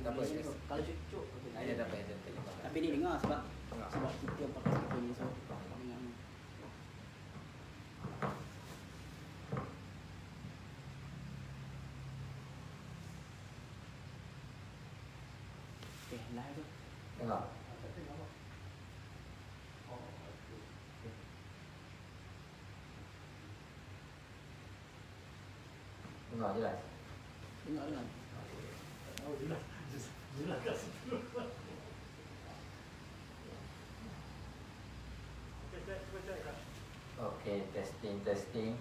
Tak apa, Kalau cucuk dia dapat yang tentu. tapi dia dengar sebab kita pakai speaker ni, so dengar. Okay, live tu. Dengar. Dengar jelas. Dengar. Okey, testing.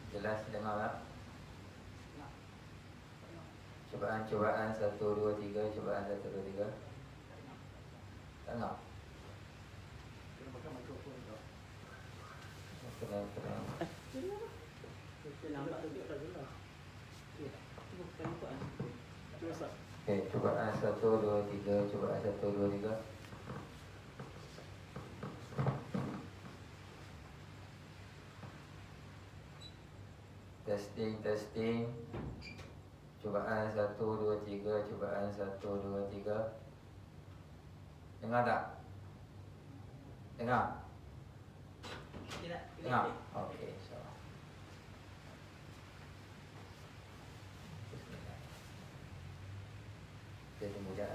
Jelas dengar tak? Cubaan 1 2 3, cubaan 1 2 3. Tak dengar. Kena. Lambat tu tak jelas. Bukan nampak kan? Okey, cubaan 1 2 3, cubaan 1 2 3. Testing. Cubaan 1 2 3, cubaan 1 2 3. Dengar tak? Dengar? Dengar? Okey, insya-Allah. Kita tunggu je.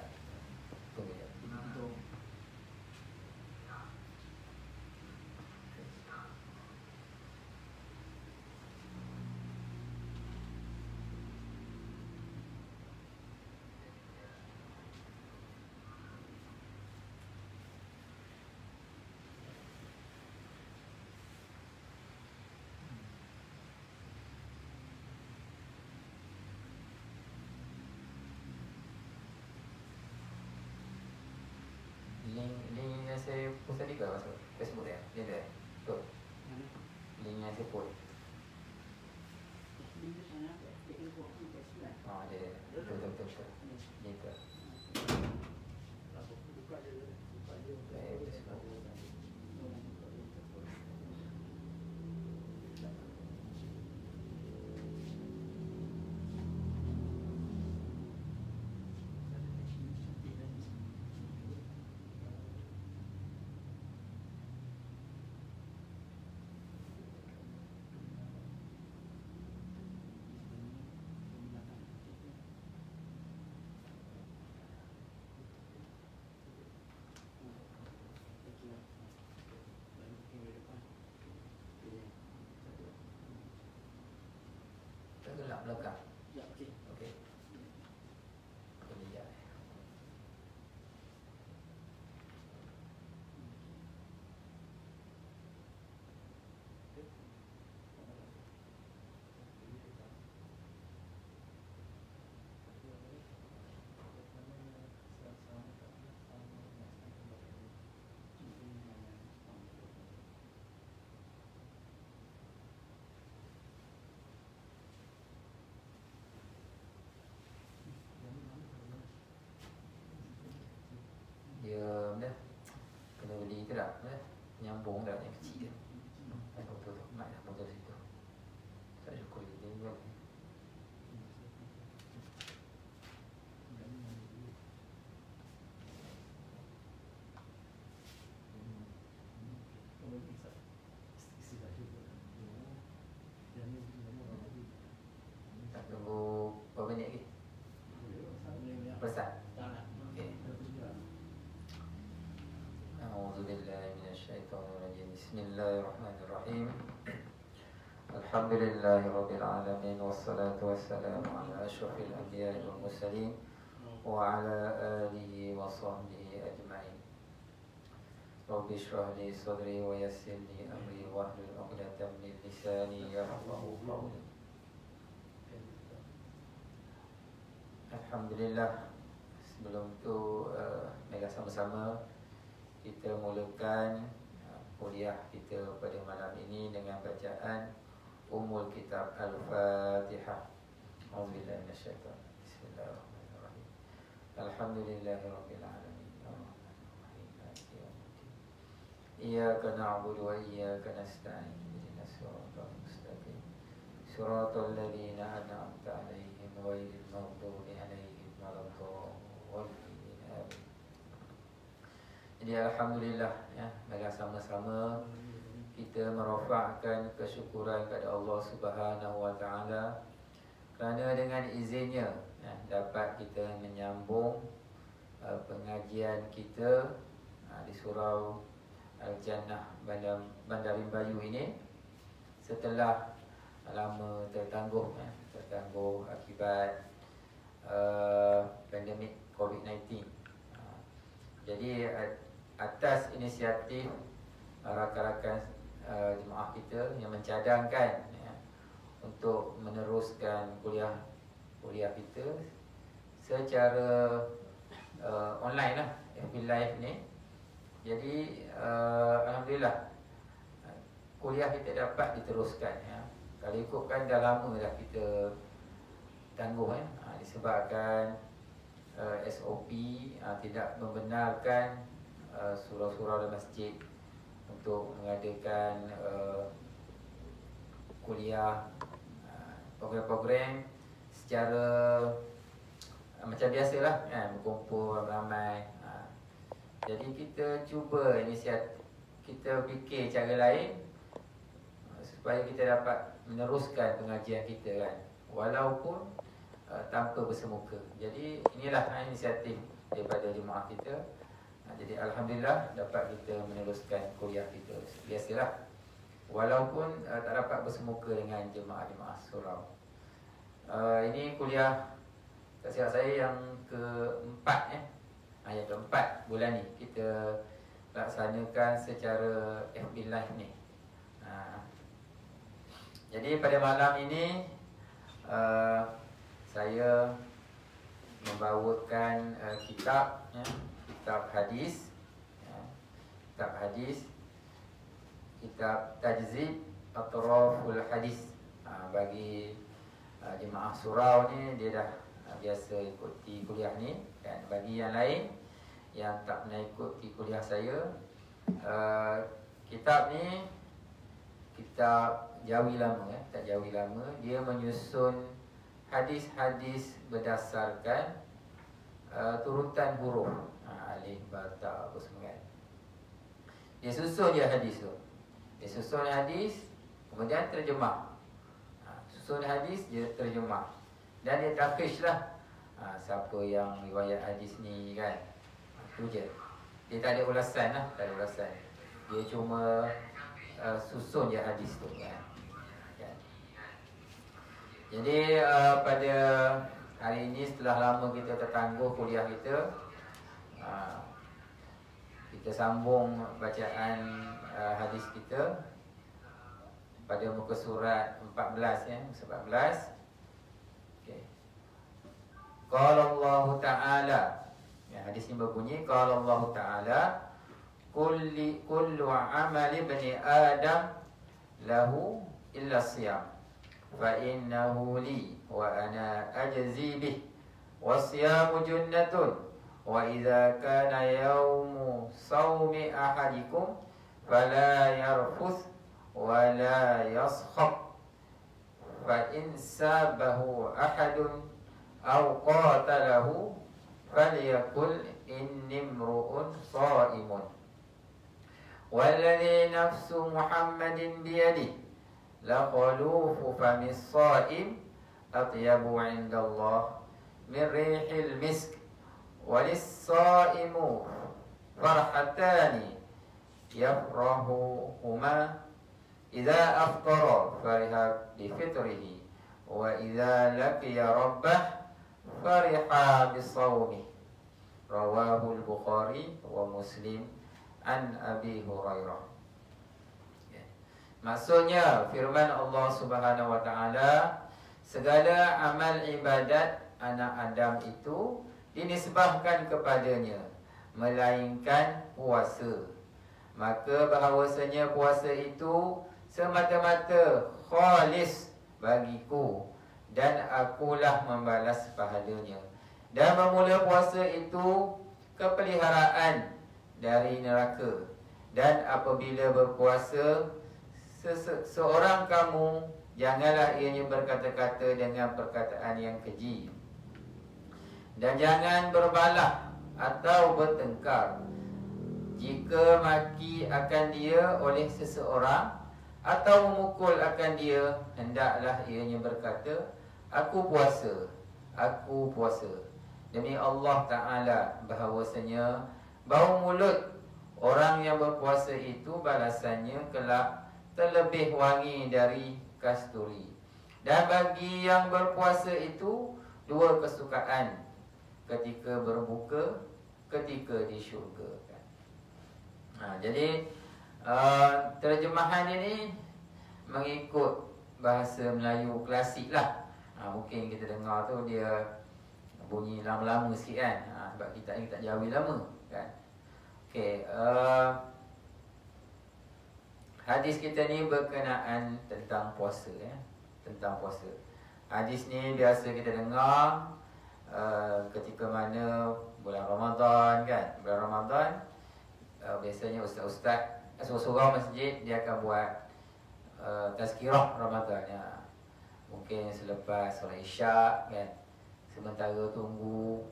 Link yang saya post tadi ke masuk Facebook dia? Dia ada? Betul? Link yang saya post. Oh, dia. Betul. Dia ke? Tak gelap belakang. Ya, okey. Okey. Kejap. Dia dah kena beli ke tak? Nyambung dah yang kecil dia. Betul. Mak dah betul situ. Tak cukup dia buat. Tak tunggu berapa minit lagi? Pesan. Okey. أعوذ بالله من الشيطان الرجيم بسم الله الرحمن الرحيم الحمد لله رب العالمين والصلاة والسلام على أشرف الأنبياء والمرسلين وعلى آله وصحبه أجمعين رب اشرح لي صدري ويسر لي أمري واحلل عقدة من لساني يفقهوا قولي. Alhamdulillah. Sebelum tu mari sama-sama kita mulakan kuliah kita pada malam ini dengan bacaan Ummul Kitab Al-Fatihah. A'udzubillahi minasyaitonir rajim. Bismillahirrahmanirrahim. Alhamdulillahirabbil alamin. Arrahmanirrahim. Maliki yaumiddin. Iyyaka na'budu wa iyyaka nasta'in. Ihdinas siratal mustaqim. siratal ladzina an'amta 'alaihim ghairil maghdubi 'alaihim waladdallin. Amin. Jadi alhamdulillah ya, mari sama-sama kita merafakkan kesyukuran kepada Allah Subhanahu wa taala kerana dengan izinnya ya, dapat kita menyambung pengajian kita di surau Al-Jannah Bandar Bayu ini setelah lama tertangguh akibat pandemik COVID-19. Jadi atas inisiatif rakan-rakan jemaah kita yang mencadangkan ya, untuk meneruskan kuliah kita secara online lah, FB Live ni. Jadi alhamdulillah kuliah kita dapat diteruskan ya. Kalau ikutkan dah lama dah kita tangguh ya, disebabkan SOP tidak membenarkan surau-surau dan masjid untuk mengadakan kuliah program-program secara macam biasalah kan, berkumpul ramai. Jadi kita cuba inisiatif, kita fikir cara lain supaya kita dapat meneruskan pengajian kita kan, walaupun tanpa bersemuka. Jadi inilah inisiatif daripada jemaah kita. Jadi alhamdulillah dapat kita meneruskan kuliah kita biasalah, walaupun tak dapat bersemuka dengan jemaah-jemaah surau. Ini kuliah tak silap saya yang keempat yang keempat bulan ni kita laksanakan secara FB Live ni. Jadi pada malam ini saya membawakan kitab hadis, kitab Tajzib Atraful Hadis. Bagi jemaah surau ni dia dah biasa ikuti kuliah ni, dan bagi yang lain yang tak pernah ikuti kuliah saya, kitab ni kitab Jawi Lama tak Jawi Lama. Dia menyusun hadis-hadis berdasarkan turutan huruf, alif, ba, ta, apa semua kan. Dia susun je hadis tu. Dia susun hadis, kemudian terjemah. Susun hadis, dia terjemah. Dan dia tafish lah siapa yang riwayat hadis ni kan. Itu je. Dia tak ada ulasan lah, tak ada ulasan. Dia cuma susun je hadis tu kan. Jadi pada hari ini setelah lama kita tertangguh kuliah kita, kita sambung bacaan hadis kita pada muka surat 14 ya, 14. Okey. Qala Allah Ta'ala. Ya, hadis ini berbunyi qala Allah Ta'ala kullu amali bani Adam lahu illa siyam fa innahu li wa ana ajzi bih wasyamu junnatun wa idza kana yaumu sawmi ahadikum fala yarfuth wa la yaskhab fa in sabahu ahadun aw qatalahu falyakul inni imru'un sha'imun walladhi nafsu Muhammadin biyadihi la khalufu famis sha'im atyabu 'indallah min rihil misk walis-sha'imu farhatani yafrahuhuma idza aftara fariha bi fitrihi wa idza laqiya rabbah fariha bi shawmi. Rawahu al-Bukhari wa Muslim an Abi Hurairah. Maksudnya firman Allah Subhanahu wa taala, segala amal ibadat anak Adam itu dinisbahkan kepadanya melainkan puasa. Maka bahawasanya puasa itu semata-mata khalis bagiku dan akulah membalas pahalanya. Dan bermula puasa itu kepeliharaan dari neraka. Dan apabila berpuasa seorang kamu Janganlah ianya berkata-kata dengan perkataan yang keji. Dan jangan berbalah atau bertengkar. Jika maki akan dia oleh seseorang atau memukul akan dia, hendaklah ianya berkata, aku puasa, aku puasa. Demi Allah Ta'ala bahawasanya bau mulut orang yang berpuasa itu balasannya kelak terlebih wangi dari kasturi. Dan bagi yang berpuasa itu dua kesukaan, ketika berbuka, ketika di syurga. Jadi terjemahan ini mengikut bahasa Melayu klasik lah. Mungkin kita dengar tu dia bunyi lama-lama sikit kan, sebab kita ni tak Jawi lama kan. Okey, hadis kita ni berkenaan tentang puasa ya. Tentang puasa. Hadis ni biasa kita dengar ketika mana bulan Ramadan kan. Bulan Ramadan biasanya ustaz-ustaz surau masjid dia akan buat tazkirah Ramadan ya. Mungkin selepas solat Isyak kan, sementara tunggu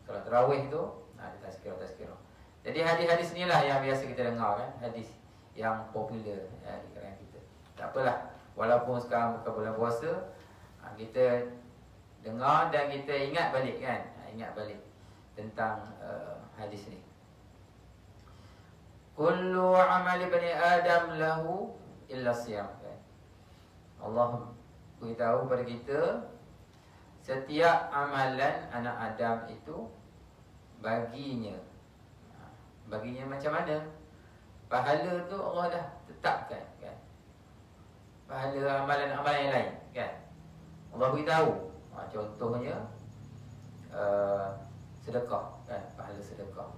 solat tarawih tu ada tazkirah. Jadi hadis-hadis inilah yang biasa kita dengar kan, hadis yang popular ya, di kalangan kita. Tak apalah, walaupun sekarang bukan bulan puasa, kita dengar dan kita ingat balik kan, ingat balik tentang hadis ni. Kullu amali bani Adam lahu illa siyam. Allah beritahu kepada kita, setiap amalan anak Adam itu baginya. Baginya macam mana? Pahala tu Allah dah tetapkan kan. Pahala amalan-amalan yang lain kan, Allah beritahu. Contohnya sedekah kan, pahala sedekah.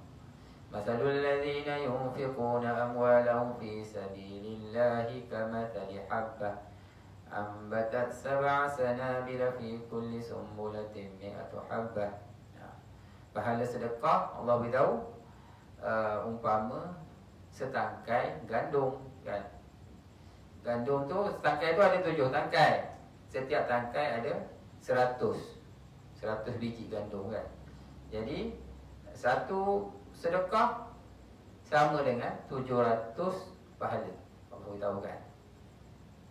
Masalul ladzina yunfiquna amwalahum fi sabilillahi kamathali habbah ambatat sab'a sanabila fi kulli sumbulatin mi'atu habbah. Pahala sedekah Allah beritahu umpama setangkai gandum kan. Gandum tu, setangkai tu ada 7 tangkai. Setiap tangkai ada 100 biji gandum kan. Jadi satu sedekah sama dengan 700 pahala. Allah beritahu kan.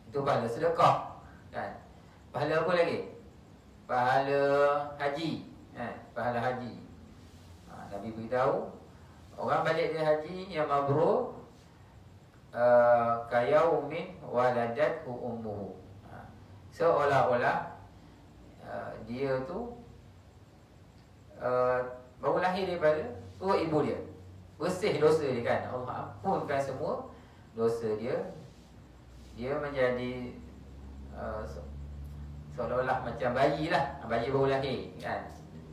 Itu pahala sedekah kan. Pahala apa lagi? Pahala haji kan? Pahala haji. Nabi beritahu orang balik dari haji yang mabrur kayaumin waladathu ummuhu. Seolah-olah dia tu baru lahir daripada perut ibu dia. Bersih dosa dia kan. Allah ampunkan semua dosa dia. Dia menjadi seolah-olah macam bayi lah. Bayi baru lahir kan.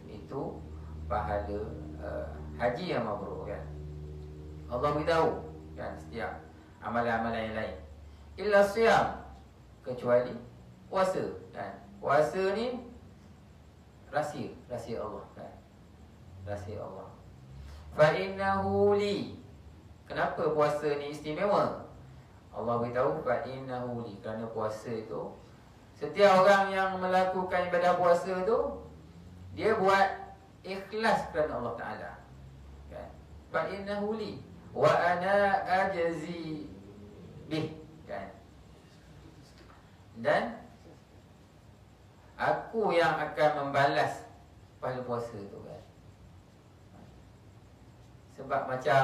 Itu pahala haji yang mabrur kan. Allah beritahu kan setiap amalan-amalan yang lain. Illa siyam, kecuali puasa kan. Puasa ni rahsia Allah kan. Rahsia Allah. Fa innahu li. Kenapa puasa ni istimewa? Allah beritahu fa innahu li, kerana puasa itu setiap orang yang melakukan ibadah puasa tu dia buat ikhlas kerana Allah Taala. Kan? Fa innahu li wa ana ajzi bih kan. Dan aku yang akan membalas pahala puasa tu kan. Sebab macam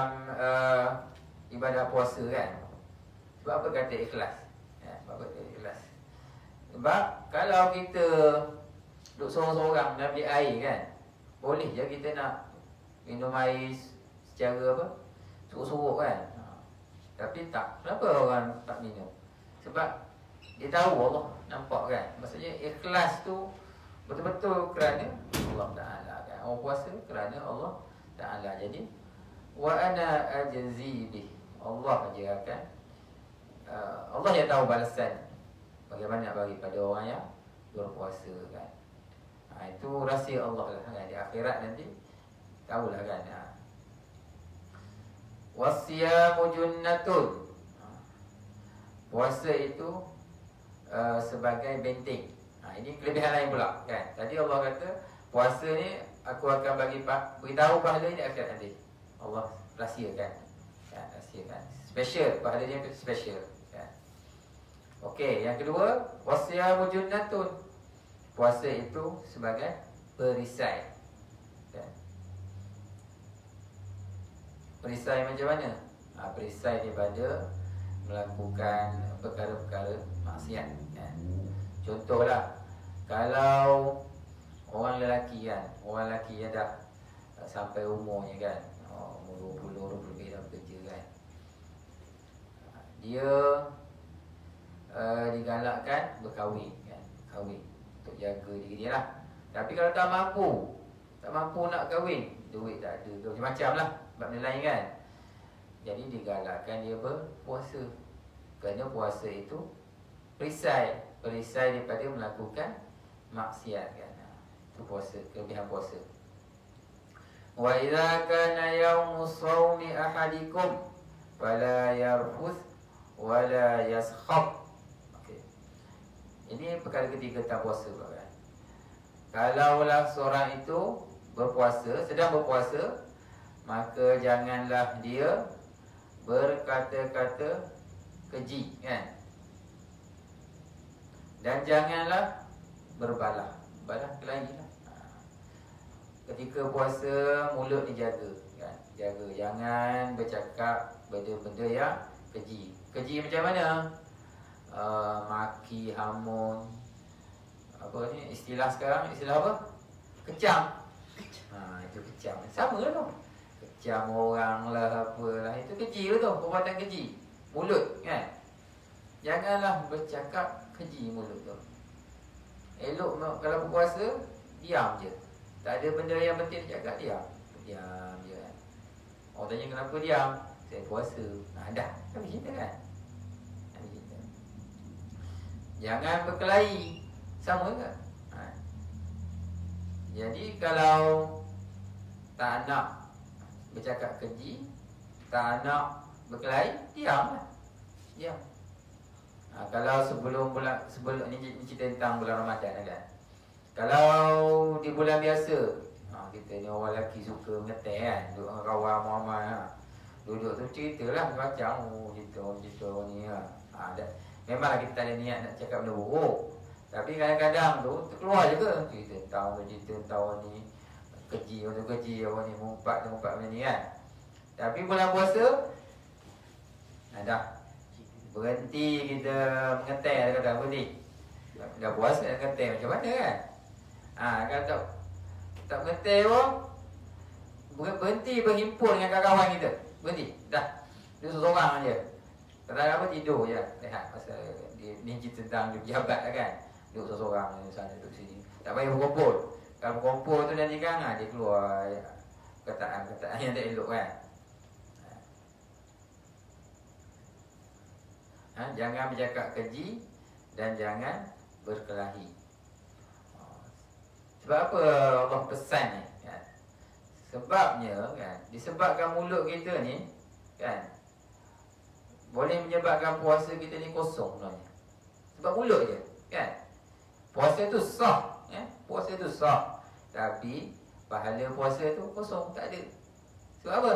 ibadah puasa kan. Sebab apa kata ikhlas? Sebab apa kata ikhlas? Sebab kalau kita duduk sorang-sorang dalam bilik air kan, boleh je kita nak minum air secara apa? Suruk-suruk kan. Tapi tak. Kenapa orang tak minum? Sebab dia tahu Allah nampak kan. Maksudnya ikhlas tu betul-betul kerana Allah Ta'ala kan. Orang puasa kerana Allah Ta'ala. Jadi wa ana ajzi bih, Allah aja akan Allah yang tahu balasan bagaimana nak bagi pada orang yang berpuasa kan. Itu rahsia Allah lah kan. Di akhirat nanti tahulah kan. Wasiyamu junnatun, puasa itu sebagai benteng. Ini kelebihan lain pula kan. Tadi Allah kata puasa ni aku akan beritahu pahala ni akhirat nanti. Allah rahsiakan. Kan, rahsiakan. Special, pahala dia special kan. Okey, yang kedua, wasiyamu junnatun. Puasa itu sebagai perisai. Kan. Perisai macam mana? Perisai daripada melakukan perkara-perkara maksiat kan. Contohlah, kalau orang lelaki kan, orang lelaki yang dah sampai umurnya kan, umur 20 lebih dah bekerja kan, dia digalakkan berkahwin kan, kahwin untuk jaga diri dia lah. Tapi kalau tak mampu nak kahwin, duit tak ada, macam-macam lah benda lain kan. Jadi digalakkan dia berpuasa. Kerana puasa itu perisai daripada melakukan maksiat kan. Itu puasa, kelebihan puasa. Wa idza kana yaumus shaumi ahadikum fala yarfuth wala yaskhab. Okey. Ini perkara ketiga tentang puasa kan. Kalaulah seorang itu sedang berpuasa, maka janganlah dia berkata-kata keji kan. Dan janganlah berbalah kelahi lah. Ketika puasa, mulut dijaga kan? Jaga, jangan bercakap benda-benda yang keji. Keji macam mana? Maki, hamun, apa ni istilah sekarang, istilah apa? Kecam. Itu kecam. Sama lah tu. Kecam orang lah, apalah, itu keji tu, perbuatan keji. Mulut kan. Janganlah bercakap keji mulut tu. Elok kalau berpuasa, diam je. Tak ada benda yang penting cakap, diam je kan. Orang tanya kenapa diam? Saya puasa. Dah, kan cerita kan. Jangan berkelahi. Sama ke? Jadi kalau tak nak bercakap keji, tak nak berkelahi, diam lah. Diam. Kalau sebelum ni cerita tentang bulan Ramadan kan. Kalau di bulan biasa, kita ni orang lelaki suka mengeteh kan, duduk dengan kawan ramai duduk tu ceritalah macam cerita orang ni memanglah kita tak ada niat nak cakap benda buruk. Tapi kadang-kadang tu terkeluar je ke cerita tentang orang ni keji, orang ni mengumpat benda ni kan. Tapi bulan puasa dah berhenti kita mengeteh, kata berhenti. Dah puasa nak mengeteh macam mana kan? Kalau tak mengeteh pun berhenti berhimpun dengan kawan-kawan kita. Berhenti, dah. Dia seorang je. Kata apa, tidur je. Lihat pasal ni cerita tentang pejabat lah kan. Duduk seorang sana, duduk sini. Tak payah berkumpul. Kalau berkumpul tu nanti kan dia keluar perkataan yang tak elok kan. Jangan bercakap keji dan jangan berkelahi. Sebab apa Allah pesan ni kan? Sebabnya kan, disebabkan mulut kita ni kan, boleh menyebabkan puasa kita ni kosong sebenarnya. Sebab mulut je kan. Puasa tu sah puasa tu sah, tapi pahala puasa tu kosong, tak ada. Sebab apa?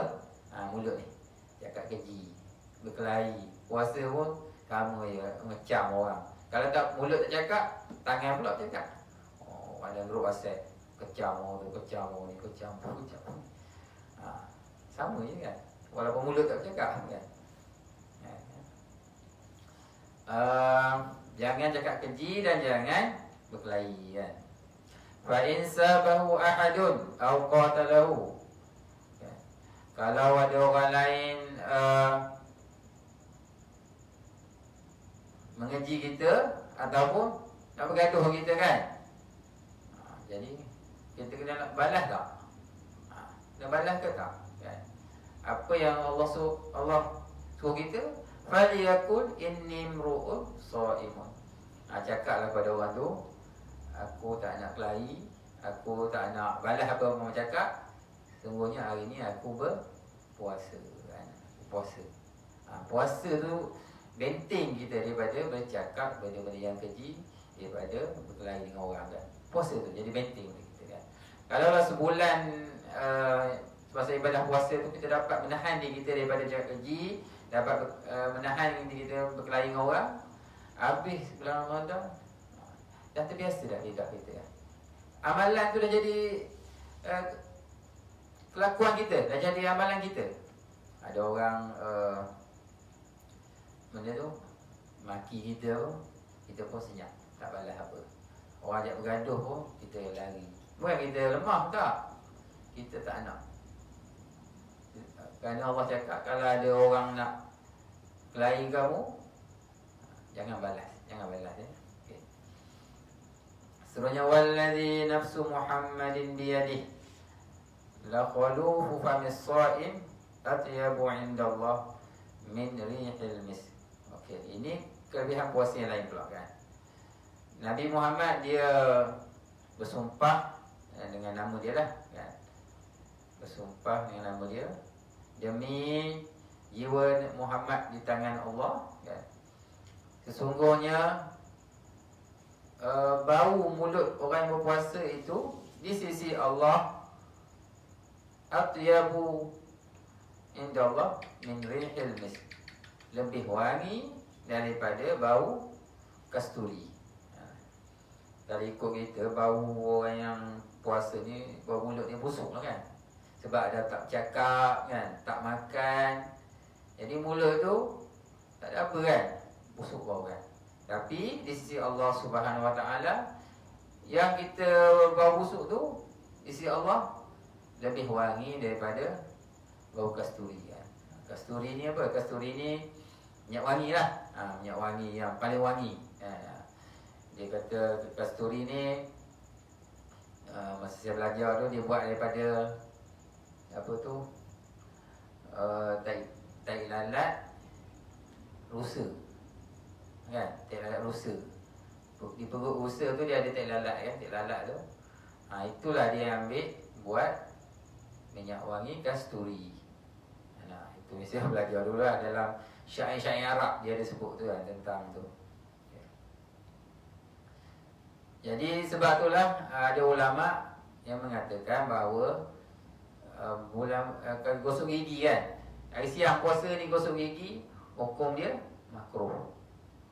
Mulut ni cakap keji, berkelahi. Puasa pun sama je, ngecam orang. Kalau tak, mulut tak cakap, tangan pula cakap. Ada grup WhatsApp, kecam orang tu, kecam orang ni, kecam. Sama je kan, walaupun mulut tak cakap kan. Jangan cakap keji dan jangan berkelahi kan. Fa in sabahu ahadun aw qatalahu. Kalau ada orang lain mengeji kita ataupun nak bergaduh kita kan, jadi kita kena nak balas tak? Nak balas ke tak? Kan? Apa yang Allah suruh kita, faliyakul inni mru'un sha'imun. Cakaplah pada orang tu, aku tak nak kelahi, aku tak nak balas apa orang cakap. Sungguhnya hari ni aku berpuasa kan? Puasa. Puasa tu benteng kita daripada bercakap benda-benda yang keji, daripada berkelahi dengan orang kan. Puasa tu jadi benteng kita kan. Kalau lah sebulan masa ibadah puasa tu kita dapat menahan diri kita daripada cakap keji, dapat menahan diri kita berkelahi dengan orang, habis bulan Ramadan dah terbiasa dah lidah kita kan. Amalan tu dah jadi kelakuan kita, dah jadi amalan kita. Ada orang benda tu maki kita pun, kita pun senyap, tak balas apa. Orang ajak bergaduh pun kita lari. Bukan kita lemah tak, kita tak nak. Kerana Allah cakap kalau ada orang nak kelahi kamu, jangan balas ya. Okay. Seterusnya wallazi nafsu Muhammadin biyadihi la khalufu famis shaim atyabu indallah min rihil misk. Okey, ini kelebihan puasa yang lain pula kan. Nabi Muhammad dia bersumpah dengan nama dia lah kan. Bersumpah dengan nama dia, demi jiwa Muhammad di tangan Allah kan. Sesungguhnya bau mulut orang yang berpuasa itu di sisi Allah atyabu indallah min rihil misk, lebih wangi daripada bau kasturi. Kalau ikut kita, bau orang yang puasa ni, bau mulut ni busuk lah kan. Sebab dah tak cakap kan, tak makan, jadi mulut tu tak ada apa kan, busuk bau kan. Tapi di sisi Allah Subhanahu Wa Taala, yang kita bau busuk tu di sisi Allah lebih wangi daripada bau kasturi kan. Kasturi ni apa? Kasturi ni minyak wangi lah, minyak wangi yang paling wangi. Dia kata kasturi ni masa saya belajar tu dia buat daripada apa tu, tai lalat rusa kan, tai lalat rusa. Di perut rusa tu dia ada tai lalat kan, tai lalat tu. Itulah dia ambil buat minyak wangi kasturi. Nah, itu saya belajar dulu lah dalam syair-syair Arab, dia ada sebut tu kan tentang tu. Jadi sebab itulah ada ulama yang mengatakan bahawa gosok gigi kan, hari siang puasa ni gosok gigi, hukum dia makruh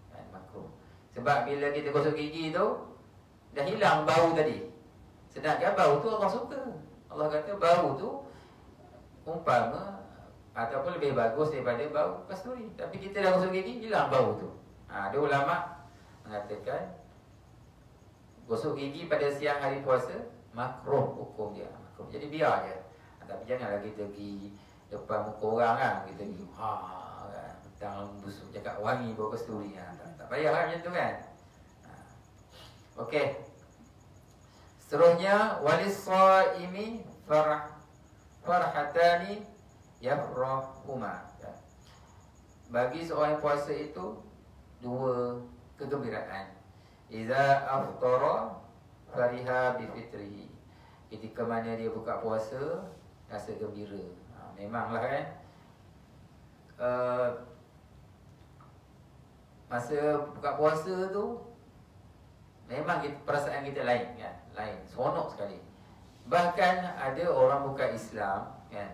kan, makruh. Sebab bila kita gosok gigi tu dah hilang bau tadi. Sedangkan bau tu Allah suka. Allah kata bau tu umpama ataupun lebih bagus daripada bau kasturi. Tapi kita dah gosok gigi, hilang bau tu. Ada ulama mengatakan gosok gigi pada siang hari puasa makruh hukum dia, makruh. Jadi biar je. Tapi janganlah kita pergi depan muka orang kan, kita pergi kan, tangan busuk cakap wangi bau kasturi kan. Tak payah kan macam tu kan. Okey. Seterusnya walis shaimi farhatani yafrahuma. Bagi seorang yang puasa itu dua kegembiraan. Iza aftara fariha bi fitrihi. Ketika mana dia buka puasa, rasa gembira. Memanglah kan, masa buka puasa tu memang perasaan kita lain kan, lain, seronok sekali. Bahkan ada orang bukan Islam kan,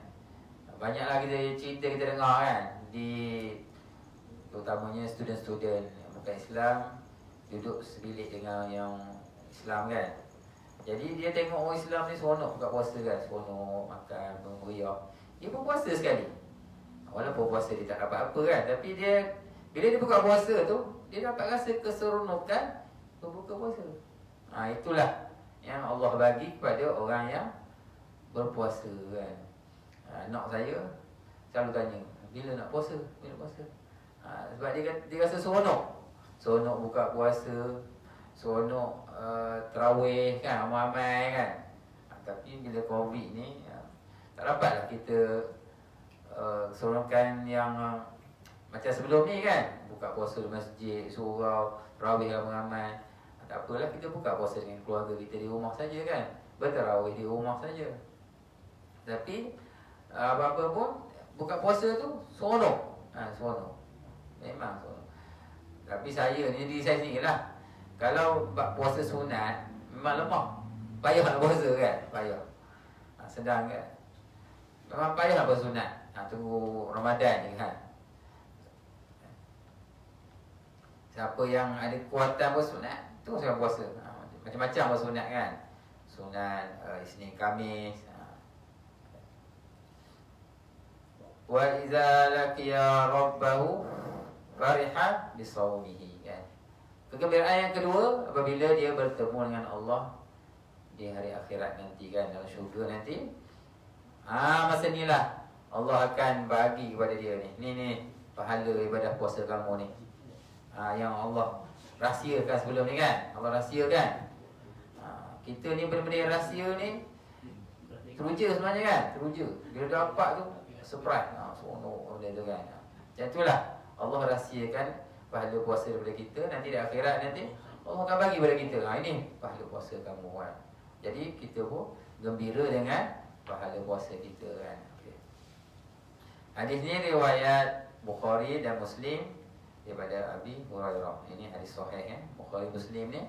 banyaklah kita cerita kita dengar kan, di terutamanya student-student yang bukan Islam duduk sebilik dengan yang Islam kan. Jadi dia tengok orang Islam ni seronok buka puasa kan, seronok makan, meriah. Dia pun puasa sekali. Walaupun puasa dia tak dapat apa kan, tapi dia bila dia buka puasa tu, dia dapat rasa keseronokan berbuka puasa. Itulah yang Allah bagi kepada orang yang berpuasa kan. Anak saya selalu tanya, bila nak puasa? Bila nak puasa? Sebab dia rasa seronok. Seronok buka puasa, seronok terawih kan, ramai-ramai kan. Tapi bila Covid ni tak dapatlah kita seronokan yang macam sebelum ni kan. Buka puasa di masjid, surau, terawih ramai-ramai. Tak apalah, kita buka puasa dengan keluarga kita di rumah saja kan, berterawih di rumah saja. Tapi apa-apa pun buka puasa tu seronok. Seronok. Memang seronok. Tapi saya ni diri saya sendiri lah. Kalau puasa sunat memang lemah. Payah nak puasa kan? Payah. Sedang kan? Memang payah nak puasa sunat. Tunggu Ramadan je kan. Siapa yang ada kuatan puasa sunat, tu saya puasa. Macam-macam puasa sunat kan. Sunat Isnin Khamis. Wa iza laqiya rabbahu fariha bisawmihi kan. Kegembiraan yang kedua apabila dia bertemu dengan Allah di hari akhirat nanti kan, dalam syurga nanti. Masa inilah Allah akan bagi kepada dia ni. Ni pahala ibadah puasa kamu ni. Yang Allah rahsiakan sebelum ni kan. Allah rahsiakan. Kita ni benda-benda yang rahsia ni teruja sebenarnya kan. Teruja. Bila dapat tu surprise. Seronok benda tu kan. Macam itulah Allah rahsiakan pahala puasa daripada kita. Nanti di akhirat nanti Allah akan bagi kepada kita. Ini pahala puasa kamu kan. Jadi kita pun gembira dengan pahala puasa kita kan. Okay. Hadis ni riwayat Bukhari dan Muslim daripada Abi Hurairah. Ini hadis sahih Bukhari Muslim ni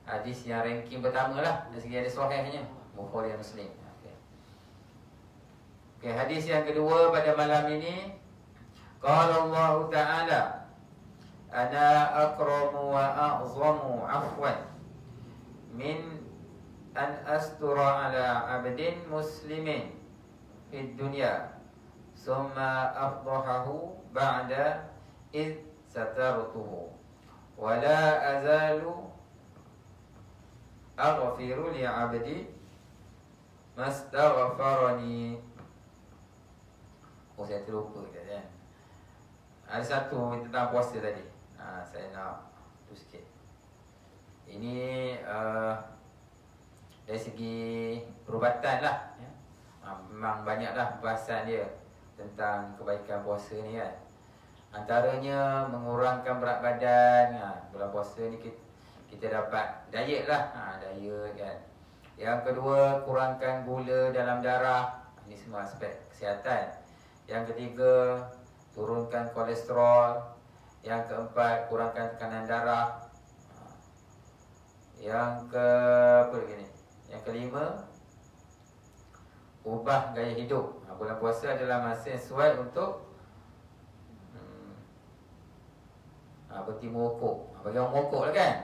hadis yang ranking pertama lah dari segi hadis sahihnya, Bukhari dan Muslim. Okay, hadis yang kedua pada malam ini, qala Allah Ta'ala, ana akramu wa a'zamu afwan min an astura ala abdin muslimin fid dunya summa afdahahu ba'da id satartuhu wa la azalu aghfiru li abdi mastaghfarani. Saya terlupa kan. Ada satu tentang puasa tadi. Saya nak tu sikit. Ini dari segi perubatan lah ya. Memang banyaklah bahasan dia tentang kebaikan puasa ni kan. Antaranya mengurangkan berat badan. Bulan puasa ni kita dapat diet lah. Diet kan. Yang kedua, kurangkan gula dalam darah. Ini semua aspek kesihatan. Yang ketiga, turunkan kolesterol. Yang keempat, kurangkan tekanan darah. Yang Yang kelima, ubah gaya hidup. Bulan puasa adalah masa yang sesuai untuk berhenti merokok. Bagi orang merokok lah kan.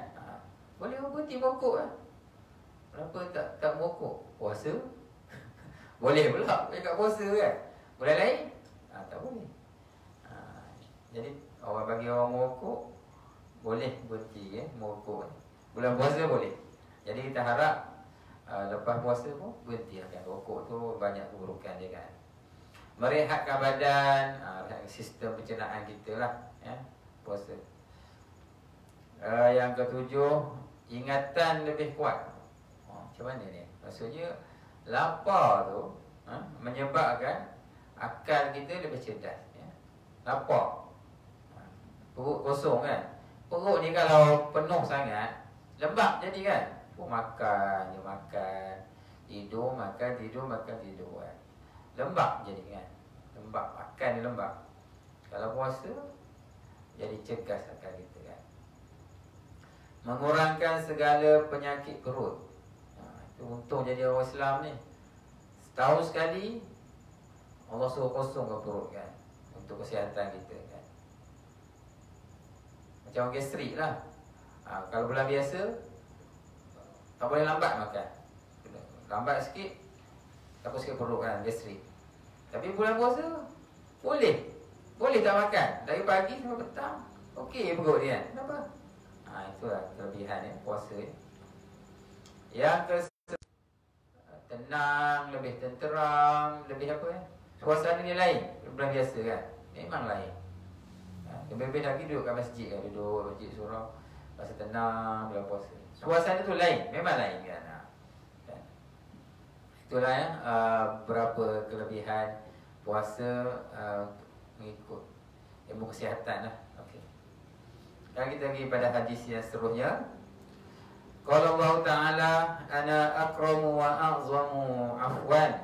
Boleh berhenti merokok lah. Kenapa tak merokok? Puasa? Boleh pula dekat puasa kan. Bulan lain? Tak boleh. Jadi bagi orang merokok boleh berhenti merokok. Bulan puasa boleh. Jadi kita harap lepas puasa pun berhenti kan. Rokok tu banyak keburukan dia kan. Merehatkan badan, sistem pencernaan kita lah ya, puasa. Yang ketujuh, ingatan lebih kuat. Macam mana ni? Maksudnya lapar tu menyebabkan akal kita lebih cerdas ya. Lapar, perut kosong kan. Perut ni kalau penuh sangat lembab jadi kan. Makan je makan, tidur makan, tidur makan, tidur kan. Lembab jadi kan. Lembab, makan ni lembab. Kalau puasa jadi cergas akal kita kan. Mengurangkan segala penyakit perut. Itu untung jadi orang Islam ni. Setahun sekali Allah suruh kosongkan perut kan, untuk kesihatan kita kan. Macam orang gastrik lah. Kalau bulan biasa tak boleh lambat makan. Lambat sikit takut sikit perut kan, gastrik. Tapi bulan puasa boleh. Boleh tak makan dari pagi sampai petang. Okey perut dia kan. Kenapa? Itulah kelebihan puasa ni. Yang tenang, lebih tenteram, lebih apa ya? Suasana ni lain bulan biasa kan. Memang lain. Lebih-lebih lagi duduk kat masjid kan, duduk masjid surau, rasa tenang bulan puasa. Suasana tu lain, memang lain kan. Itulah ya, berapa kelebihan puasa mengikut ilmu kesihatan lah. Okey. Dan kita pergi pada hadis yang seterusnya. Qala Allah Ta'ala, ana akramu wa a'zamu afwan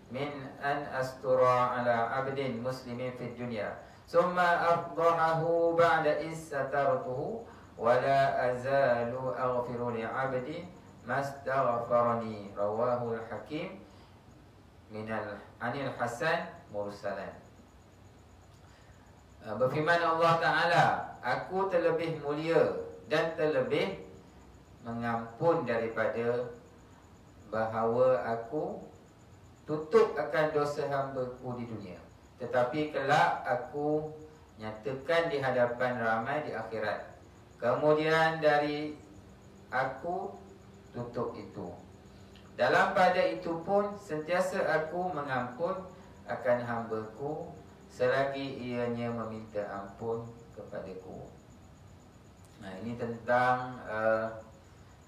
min an astura ala abdin muslimin fid dunya summa afdahahu ba'da is satartuhu wa la azalu aghfiru li 'abdi mastaghfarani. Rawahu al-Hakim anil Hasan mursalan. Berfirman Allah Ta'ala, aku terlebih mulia dan terlebih mengampun daripada bahawa aku tutup akan dosa hamba-Ku di dunia, tetapi kelak aku nyatakan di hadapan ramai di akhirat. Kemudian dari aku tutup itu. Dalam pada itu pun sentiasa aku mengampun akan hamba-Ku selagi ianya meminta ampun kepadaku. Nah, ini tentang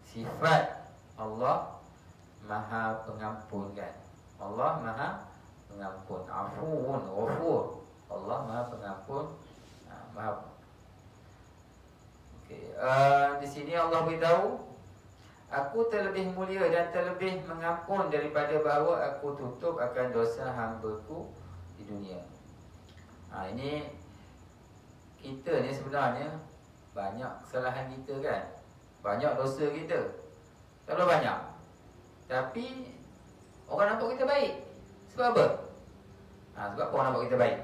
sifat Allah Maha Pengampun, kan? Allah Maha Pengampun, Afuun, Ghafur. Allah Maha Pengampun, Maha. Okey, di sini Allah beritahu, aku terlebih mulia dan terlebih mengampun daripada bahawa aku tutup akan dosa hamba-Ku di dunia. Ini kita ni sebenarnya banyak kesalahan kita, kan? Banyak dosa kita, terlalu banyak. Tapi orang nampak kita baik. Sebab apa? Sebab orang nampak kita baik.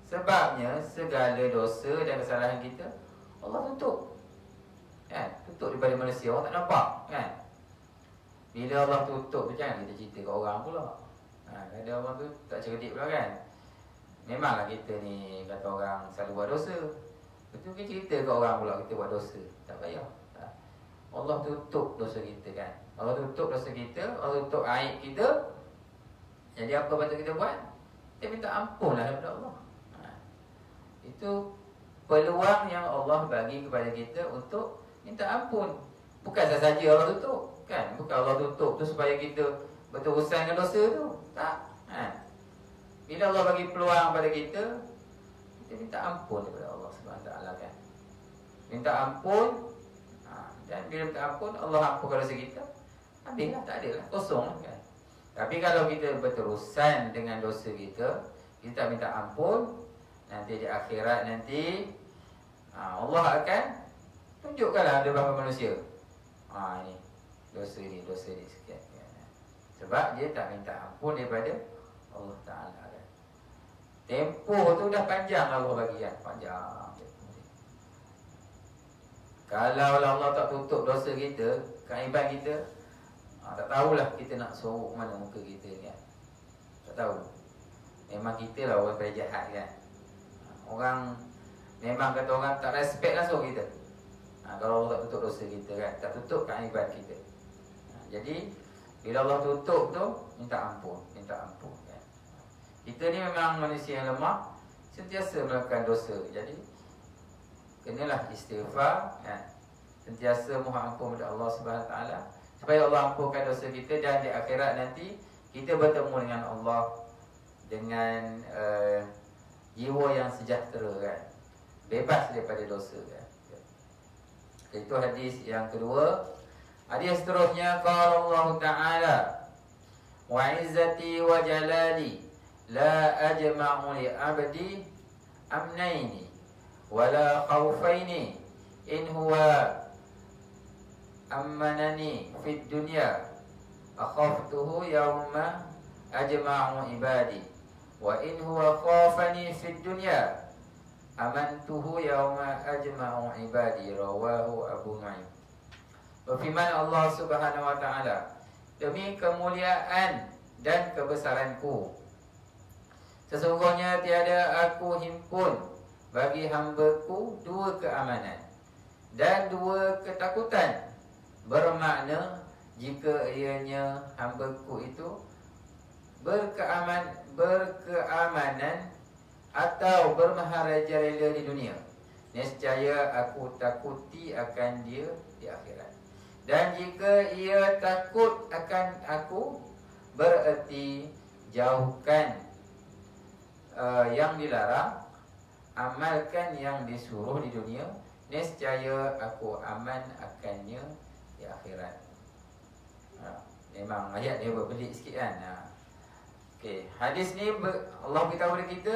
Sebabnya segala dosa dan kesalahan kita Allah tutup, kan? Tutup daripada manusia, orang tak nampak, kan? Bila Allah tutup tu jangan kita cerita kat orang pula. Ada orang tu tak cerdik pula, kan? Memanglah kita ni kata orang selalu buat dosa, betul kita cerita kat orang pula kita buat dosa. Tak payah. Allah tutup dosa kita, kan? Allah tutup dosa kita, Allah tutup aib kita. Jadi apa patut kita buat? Kita minta ampun lah daripada Allah. Itu peluang yang Allah bagi kepada kita untuk minta ampun. Bukan saja Allah tutup, kan? Bukan Allah tutup tu supaya kita berurusan dengan dosa tu. Tak. Bila Allah bagi peluang pada kita, kita minta ampun daripada Allah SWT, kan? Minta ampun. Dan bila minta ampun, Allah ampunkan dosa kita, habislah, tak ada lah, kosong lah, kan? Tapi kalau kita berurusan dengan dosa kita, kita tak minta ampun, nanti di akhirat nanti Allah akan tunjukkanlah ada berapa manusia. Ini dosa ni sekian, kan? Sebab dia tak minta ampun daripada Allah Ta'ala, kan? Tempoh tu dah panjang Allah bagi, kan? Panjang. Kalau Allah tak tutup dosa kita, kaiban kita, tak tahulah kita nak sorok mana muka kita, kan? Tak tahu. Memang kita lah orang paling jahat, kan? Orang memang kata orang tak respect langsung kita. Kalau Allah tak tutup dosa kita, kan? Tak tutup kaiban kita. Jadi bila Allah tutup tu, minta ampun, kan? Kita ni memang manusia yang lemah, sentiasa melakukan dosa. Jadi kenalah istighfar, kan? Sentiasa mohon ampun kepada Allah SWT supaya Allah ampunkan dosa kita, dan di akhirat nanti kita bertemu dengan Allah dengan jiwa yang sejahtera, kan? Bebas daripada dosa, kan? Itu hadis yang kedua. Hadis seterusnya, qala Allah Ta'ala, wa izzati wa jalali la ajma'u li abdi amnaini wala khawfaini in huwa ammanani fid dunya akhaftuhu yawma ajma'u ibadi wa in huwa khafani fid dunya amantuhu yawma ajma'u ibadi. Rawahu Abu Nu'aim. Berfirman Allah Subhanahu wa Ta'ala, demi kemuliaan dan kebesaranku, sesungguhnya tiada aku himpun bagi hamba-Ku dua keamanan dan dua ketakutan, bermakna jika ianya hamba-Ku itu berkeamanan atau bermaharajalela di dunia, nescaya aku takuti akan dia di akhirat. Dan jika ia takut akan aku, bererti jauhkan yang dilarang, amalkan yang disuruh di dunia, nescaya aku aman akannya di akhirat. Memang ayat dia berbelit sikit, kan? Okey, hadis ni Allah beritahu kepada kita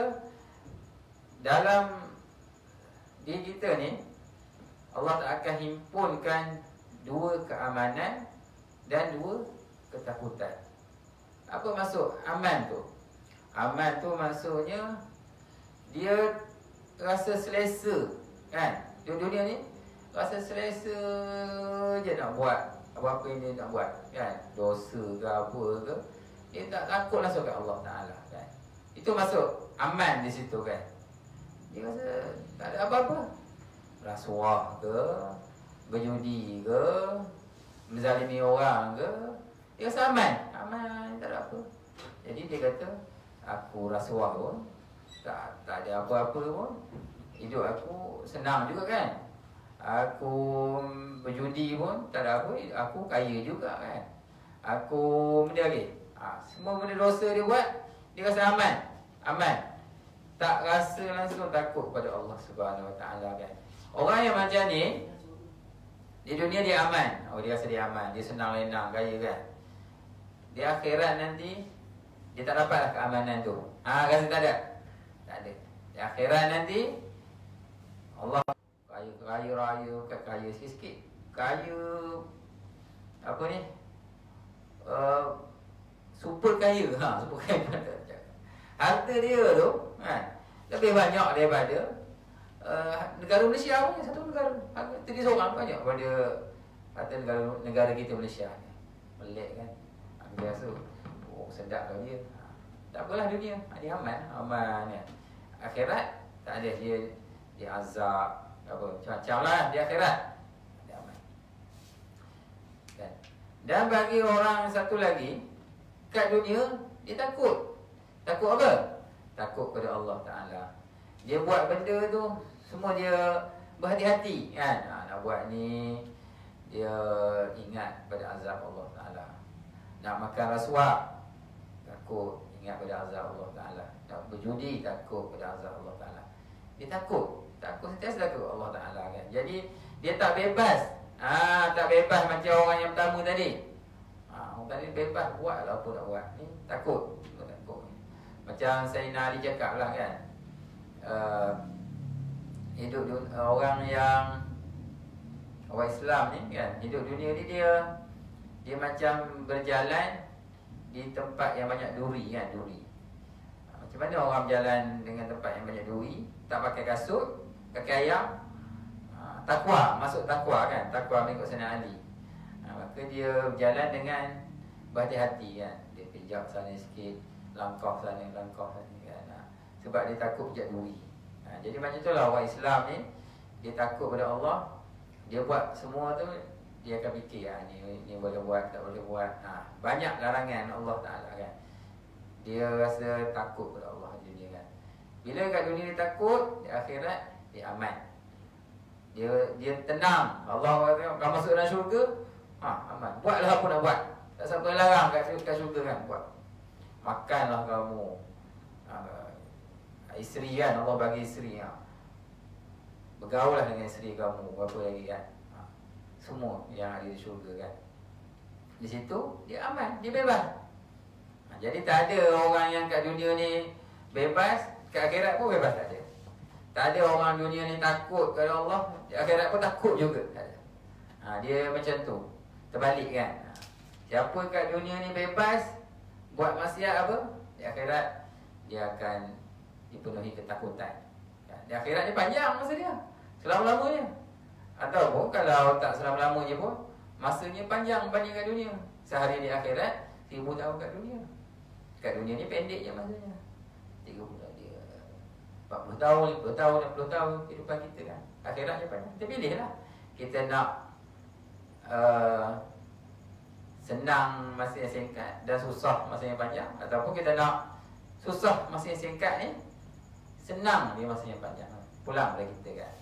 dalam diri kita ni Allah tak akan himpunkan dua keamanan dan dua ketakutan. Apa maksud aman tu? Aman tu maksudnya dia rasa selesa, kan? Di dunia ni rasa selesa je nak buat apa-apa yang dia nak buat, kan? Dosa ke apa ke, dia tak takut langsung kat Allah Ta'ala, kan? Itu maksud aman di situ, kan? Dia rasa tak ada apa-apa, rasuah ke, berjudi ke, menzalimi orang ke, dia rasa aman. Aman, tak ada apa. Jadi dia kata, aku rasuah pun tak ada apa-apa pun, hidup aku senang juga, kan? Aku berjudi pun tak ada apa, aku kaya juga, kan? Aku benda lagi, semua benda dosa dia buat, dia rasa aman. Aman, tak rasa langsung takut pada Allah Subhanahu Wa Taala, kan? Orang yang macam ni di dunia dia aman. Dia rasa dia aman, dia senang lenang, kaya, kan? Di akhirat nanti dia tak dapatlah keamanan tu. Rasa tak ada. Tak ada. Di akhirat nanti Allah kaya bukan kaya sikit-sikit. Kaya apa ni? Super kaya. Super kaya. Harta dia tu, lebih banyak daripada negara Malaysia punya satu negara. Harta dia seorang banyak daripada harta negara kita Malaysia ni. Melek, kan? Dia rasa sedap kau dia. Tak apalah dunia, dia aman, kan? Akhirat tak ada, dia azab apa macam-macam lah di akhirat. Dia aman. Dan bagi orang satu lagi kat dunia, dia takut. Takut apa? Takut pada Allah Ta'ala. Dia buat benda tu semua dia berhati-hati, kan? Nak buat ni, dia ingat pada azab Allah Ta'ala. Nak makan rasuah, takut, ingat pada azab Allah Ta'ala. Nak berjudi, takut pada azab Allah Ta'ala. Dia takut sentiasa takut Allah Ta'ala, kan? Jadi dia tak bebas. Tak bebas macam orang yang pertama tadi. Orang tadi bebas, buatlah apa nak buat. Ni takut. Macam Sayyidina Ali cakap lah, kan? Hidup orang Islam ni, kan? Hidup dunia ni dia macam berjalan di tempat yang banyak duri, kan? Duri. Macam mana orang berjalan dengan tempat yang banyak duri? Tak pakai kasut, kaki ayam. Takwa, masuk takwa, kan? Takwa mengikut Sayyidina Ali. Maka dia berjalan dengan berhati-hati, kan? Dia pijak sana sikit, langkah sana, kan? Sebab dia takut pijak duri. Jadi macam itulah orang Islam ni, dia takut pada Allah. Dia buat semua tu, dia akan fikir, ni boleh buat, tak boleh buat. Banyak larangan Allah Ta'ala, kan? Dia rasa takut pada Allah di dunia, kan? Bila kat dunia dia takut, di akhirat dia aman. Dia tenang. Allah kata, kau masuk dalam syurga, aman. Buatlah apa nak buat. Tak siapa larang kat syurga, kan? Buat. Makanlah kamu. Isteri, kan? Allah bagi isteri. Bergaul lah dengan isteri kamu. Berapa lagi, kan? Semua yang ada di syurga, kan? Di situ dia aman, dia bebas. Jadi tak ada orang yang kat dunia ni bebas, kat akhirat pun bebas, tak ada. Tak ada orang dunia ni takut kepada Allah, di akhirat pun takut juga, tak ada. Dia macam tu. Terbalik, kan? Siapa kat dunia ni bebas, buat maksiat apa, di akhirat dia akan dipenuhi ketakutan. Di akhirat ni panjang masa dia, selama-lamanya. Ataupun kalau tak selama-lamanya pun, masanya panjang kat dunia. Sehari di akhirat, 1000 tahun kat dunia. Kat dunia ni pendek je masanya, 30 dia 40 tahun, 50 tahun, 60 tahun kehidupan kita, kan? Akhiratnya panjang. Kita pilih lah. Kita nak senang masa yang singkat dan susah masa yang panjang, ataupun kita nak susah masa yang singkat ni, senang dia masa yang panjang. Pulang pada kita, kan?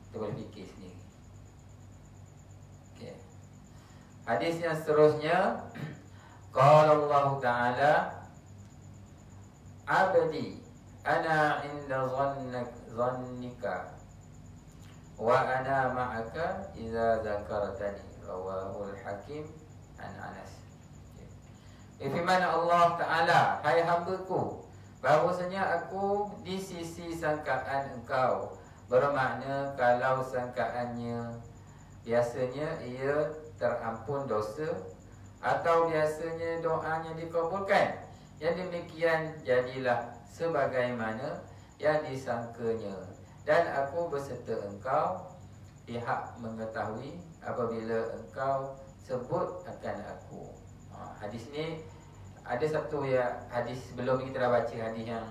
Kita boleh fikir sendiri. Okay. Hadis yang seterusnya, qala Allah Ta'ala, abdi ana inda zannika wa ana ma'aka idza zakartani, rawahu al-Hakim an Anas. Firman Allah Ta'ala, hai hambaku, bahwasanya aku di sisi sangkaan engkau. Bermakna kalau sangkaannya biasanya ia terampun dosa atau biasanya doanya dikabulkan, yang demikian jadilah sebagaimana yang disangkanya. Dan aku beserta engkau pihak mengetahui apabila engkau sebut akan aku. Hadis ni ada satu ya, hadis sebelum kita dah baca hadis yang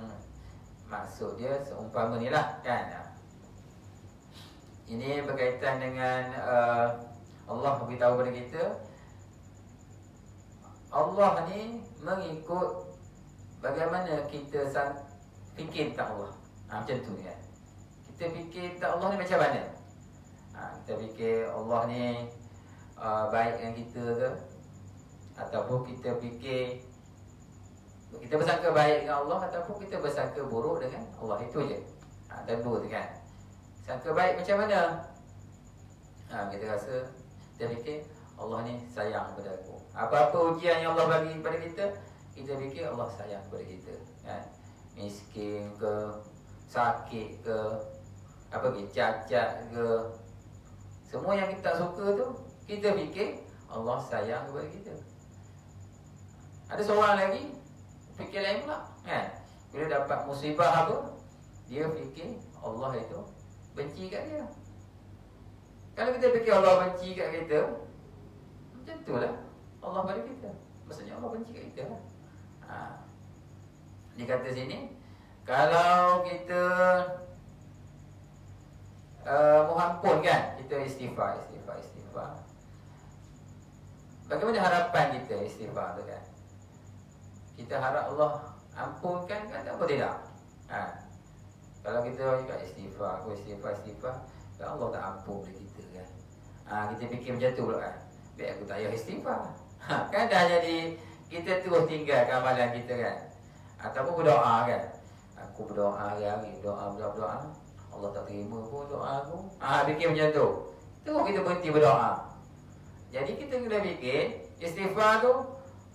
maksud dia seumpama ni lah kan. Ini berkaitan dengan Allah beritahu kepada kita, Allah ni mengikut bagaimana kita fikir tentang Allah. Macam tu kan. Kita fikir tentang Allah ni macam mana? Kita fikir Allah ni baik dengan kita ke, ataupun kita fikir kita bersangka baik dengan Allah, ataupun kita bersangka buruk dengan Allah. Itu je. Dan dua tu kan. Sangka baik macam mana? Kita rasa, kita fikir Allah ni sayang kepada aku. Apa-apa ujian yang Allah bagi kepada kita, kita fikir Allah sayang kepada kita kan? Miskin ke, sakit ke, apa ke, cacat ke, semua yang kita tak suka tu, kita fikir Allah sayang kepada kita. Ada seorang lagi fikir lain pula kan? Bila dapat musibah apa, dia fikir Allah itu benci kat dia. Kalau kita fikir Allah benci kat kita, macam tu lah Allah pada kita. Maksudnya Allah benci kat kita lah. Dia kata sini, kalau kita mohon ampun kan, kita istighfar. Bagaimana harapan kita istighfar tu kan? Kita harap Allah ampunkan kan, tak apa tidak? Kalau kita cakap istighfar, kan Allah tak ampun kepada kita kan? Kita fikir macam tu pula kan? Baik aku tak payah istighfar. Kan dah jadi kita terus tinggalkan amalan kita kan? Ataupun berdoa kan? Aku berdoa hari-hari, berdoa. Allah tak terima pun doa aku. Fikir macam tu. Terus kita berhenti berdoa. Jadi kita kena fikir istighfar tu,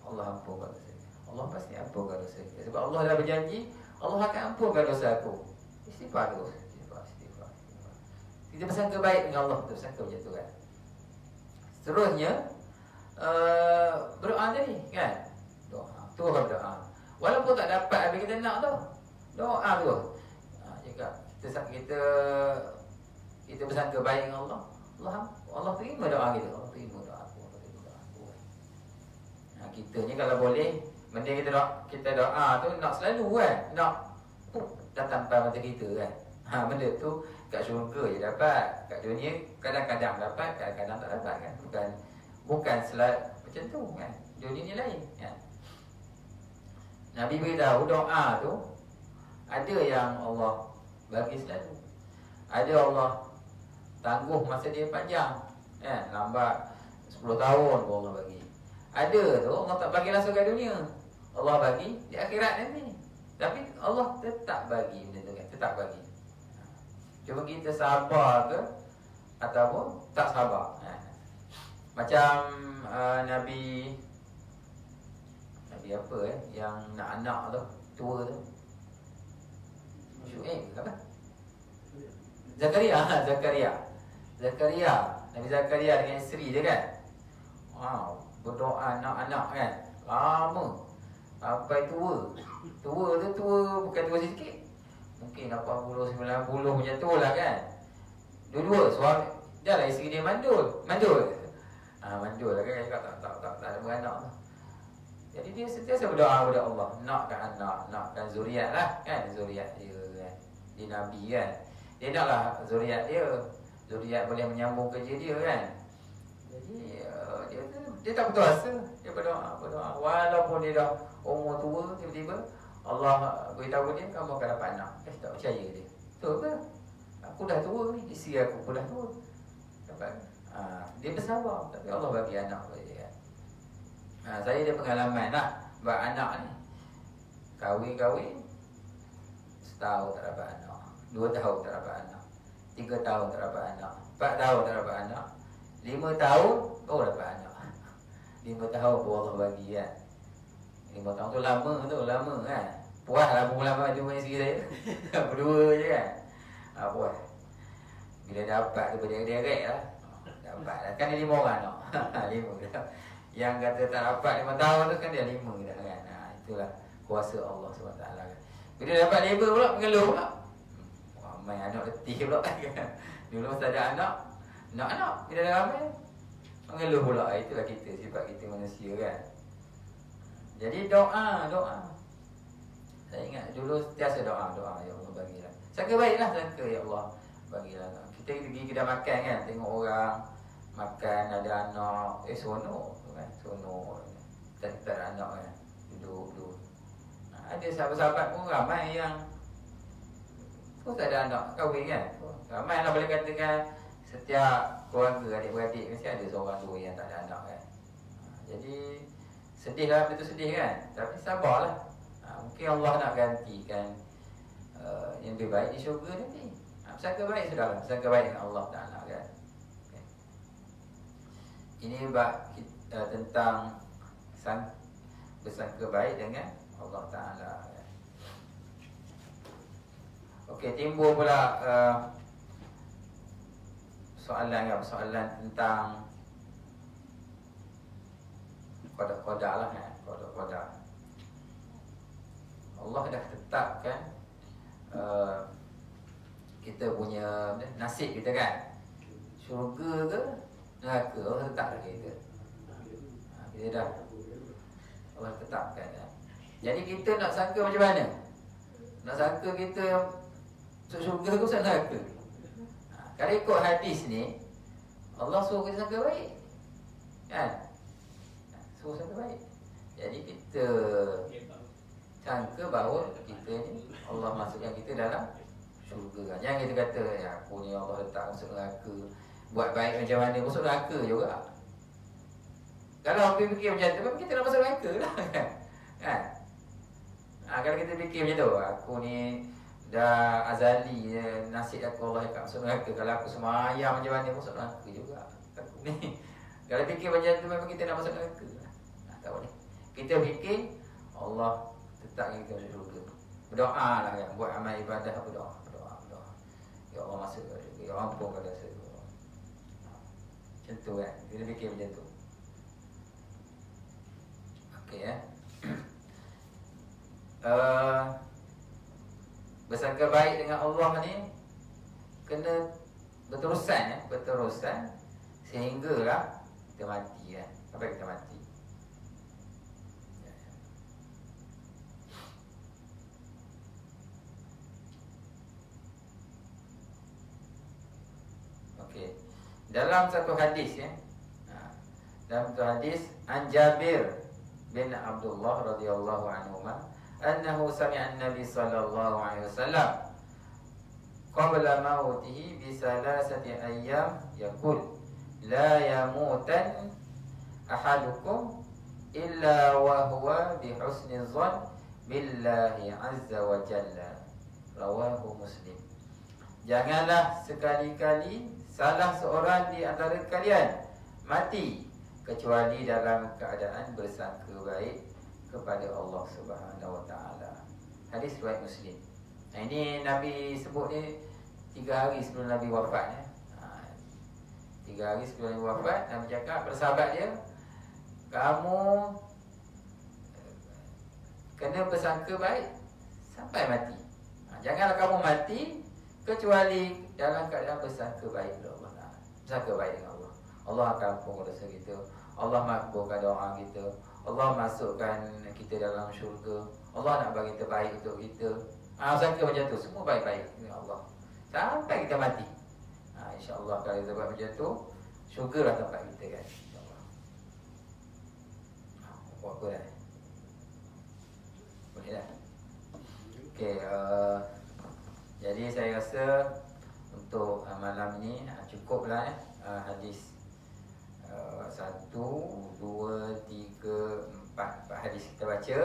Allah ampunkan dosa kita. Allah pasti ampunkan dosa kita. Sebab Allah dah berjanji, Allah akan ampunkan dosa aku. Istighfar terus. Istighfar. Kita bersangka baik dengan Allah, kita bersangka macam tu kan. Seterusnya berdoa tadi kan? Doa. Terus berdoa. Walaupun tak dapat apa kita nak tu, doa tu. Kita bersangka baik dengan Allah. Allah terima doa kita. Allah terima doa aku. Kita ni kalau boleh, benda kita doa tu nak selalu kan, nak datang pada mata kita kan. Benda tu kat syurga je dapat, kat dunia kadang-kadang dapat, kadang-kadang tak dapat kan. Bukan selalu macam tu kan. Dunia ni lain kan. Nabi beritahu doa tu ada yang Allah bagi selalu, ada Allah tangguh masa dia panjang kan, lambat 10 tahun pun Allah bagi. Ada tu Allah tak bagi langsung kat dunia, Allah bagi di akhirat nanti. Tapi Allah tetap bagi benda tu kan, tetap bagi. Cuma kita sabar ke ataupun tak sabar. Macam Nabi apa yang nak anak tu, tua tu, Syuaib apa? Zakaria. Nabi Zakaria dengan isteri dia kan. Wow, berdoa nak anak kan. Lama. Sampai tua. Tua bukan tua sikit. Mungkin 80, 90 macam tu lah kan. Dua-dua suami. Dah lah isteri dia mandul. Mandul lah kan. Tak ada beranak tu. Jadi dia sentiasa berdoa kepada Allah, nakkan anak, nakkan zuriat lah kan, zuriat dia kan. Dia Nabi kan, dia naklah zuriat dia, zuriat boleh menyambung kerja dia kan. Jadi dia tak putus asa, dia berdoa. Walaupun dia dah umur tua, tiba-tiba Allah beritahu dia, kamu akan dapat anak. Tak percaya dia. Betul ke? Aku dah tua ni, isteri aku pun dah tua. Dapat. Dia bersabar, tapi Allah bagi anak kepada dia kan. Saya ada pengalaman lah buat anak ni. Kahwin setahun tak dapat anak, 2 tahun tak dapat anak, 3 tahun tak dapat anak, 4 tahun tak dapat anak, 5 tahun baru dapat anak. 5 tahun pun Allah bagi kan. 5 tahun tu lama kan. Puas lah pengalaman jumpa isteri saya. Berdua je kan. Puas. Bila dapat tu berderet lah. Dapat lah. Kan dia 5 orang tau. 5 dah. Yang kata tak dapat 5 tahun tu kan dia 5 dah kan. Itulah kuasa Allah SWT kan. Bila dapat labor pula, mengeluh pula. Ramai anak letih pula kan. Dulu masa ada anak. Anak-anak. Bila dah ramai. Mengeluh pula. Itulah kita. Sifat kita manusia kan. Jadi doa. Saya ingat dulu sentiasa doa. Ya Allah bagilah. Sangka baiklah. Sangka ya Allah bagilah. Kita pergi kedai makan kan. Tengok orang makan ada anak. Seronok kan. Seronok. Tak ada anak kan. Duduk. Ada sahabat-sahabat pun ramai yang tak ada anak kahwin kan. Ramai lah boleh katakan. Setiap keluarga adik-beradik mesti ada seorang dua yang tak ada anak kan. Jadi sedih lah, betul sedih kan. Tapi sabarlah. Mungkin Allah nak gantikan yang lebih baik di syurga nanti. Sangka baik sudahlah. Sangka baik dengan Allah Ta'ala kan. Okay. Ini tentang bersangka baik dengan Allah Ta'ala kan. Okey, timbul pula soalan tentang qada lah kan. Qada. Allah dah tetapkan kita punya nasib kita kan. Syurga ke neraka, Allah tetap dah kita. Kita dah Allah tetapkan kan. Jadi kita nak sangka macam mana? Nak sangka kita masuk syurga ke masuk neraka? Kalau ikut hadis ni, Allah suruh kita sangka baik kan? Suruh sangka baik. Jadi kita sangka bahawa kita ni Allah masukkan kita dalam syurga kan. Jangan kita kata aku ni Allah letak masuk neraka, buat baik macam mana masuk neraka juga. Kalau aku fikir macam tu, kita nak masuk neraka lah kan? Kalau kita fikir macam tu, aku ni dah azali nasib aku Allah yang masuk neraka. Kalau aku semayang macam mana masuk neraka juga aku ni. Kalau fikir macam tu memang kita nak masuk neraka. Tak boleh. Kita fikir Allah tetap kita masuk syurga. Berdoa lah kan. Buat amal ibadah, berdoa. Ya Allah masuk ke syurga. Ya ampun pada syurga. Macam tu kan. Kita fikir macam tu. Okey bersangka baik dengan Allah ni kena berterusan sehinggalah kita mati kan. Sampai kita mati. Okey. Dalam satu hadis dalam satu hadis an Jabir bin Abdullah radhiyallahu anhuma annahu sami'a an-nabi sallallahu alaihi wasallam qabla mautihi bi salasati ayyam yaqul la yamutan ahadukum illa wa huwa bi husni dhann billahi azza wa jalla. Rawahu Muslim. Janganlah sekali-kali salah seorang di antara kalian mati kecuali dalam keadaan bersangka baik kepada Allah Subhanahu Wa Taala. Hadis riwayat Muslim. Ini Nabi sebut ni 3 hari sebelum Nabi wafat 3 hari sebelum Nabi wafat, Nabi cakap pada sahabat dia, kamu kena bersangka baik sampai mati. Janganlah kamu mati kecuali dalam keadaan bersangka baik kepada Allah Taala. Bersangka baik dengan Allah. Allah akan ampun dosa kita. Allah makbulkan doa kita. Allah masukkan kita dalam syurga. Allah nak bagi terbaik untuk kita. Sangka macam tu, semua baik-baik dengan Allah sampai kita mati. InsyaAllah kalau kita buat macam tu, syurga lah tempat kita kan. InsyaAllah. Buat apa dah? Boleh dah? Okay, jadi saya rasa untuk malam ni cukuplah hadis 1, 2, 3, 4 hadis kita baca.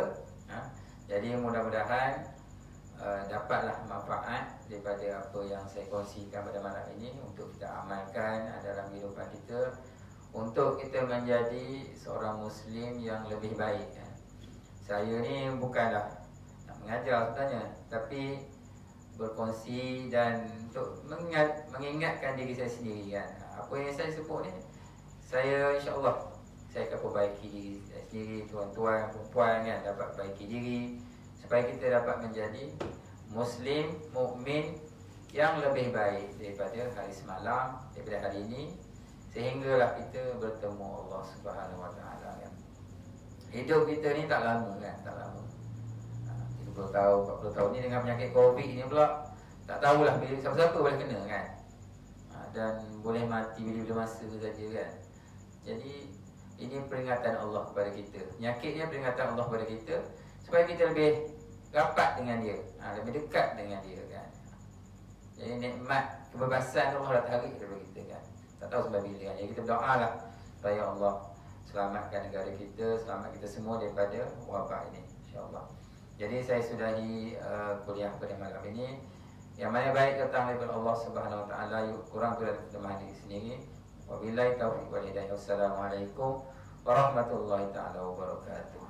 Jadi mudah-mudahan dapatlah manfaat daripada apa yang saya kongsikan pada malam ini untuk kita amalkan dalam kehidupan kita, untuk kita menjadi seorang Muslim yang lebih baik. Saya ni bukanlah nak mengajar sebenarnya, tapi berkongsi dan untuk mengingatkan diri saya sendiri kan. Apa yang saya sebut ni, saya insya-Allah saya akan perbaiki diri saya sendiri, tuan-tuan, perempuan kan, dapat perbaiki diri supaya kita dapat menjadi Muslim, mukmin yang lebih baik daripada hari semalam, daripada hari ini, sehinggalah kita bertemu Allah Subhanahu Wa Taala kan. Hidup kita ni tak lama kan, tak lama. 30 tahun, 40 tahun ni dengan penyakit Covid ni pula tak tahulah bila siapa-siapa boleh kena kan. Dan boleh mati bila-bila masa saja kan. Jadi ini peringatan Allah kepada kita. Penyakit ni peringatan Allah kepada kita supaya kita lebih rapat dengan dia, lebih dekat dengan dia kan. Jadi nikmat kebebasan Allah dah tarik daripada kita kan. Tak tahu sebab bila kan. Jadi kita berdoalah supaya Allah selamatkan negara kita, selamat kita semua daripada wabak ini insya-Allah. Jadi saya sudahi kuliah pada malam ini. Yang mana baik datang daripada Allah Subhanahu Wa Taala, kurang tu dari kelemahan diri sendiri. Wabillahi taufiq wal hidayah. Wassalamualaikum warahmatullahi taala wabarakatuh.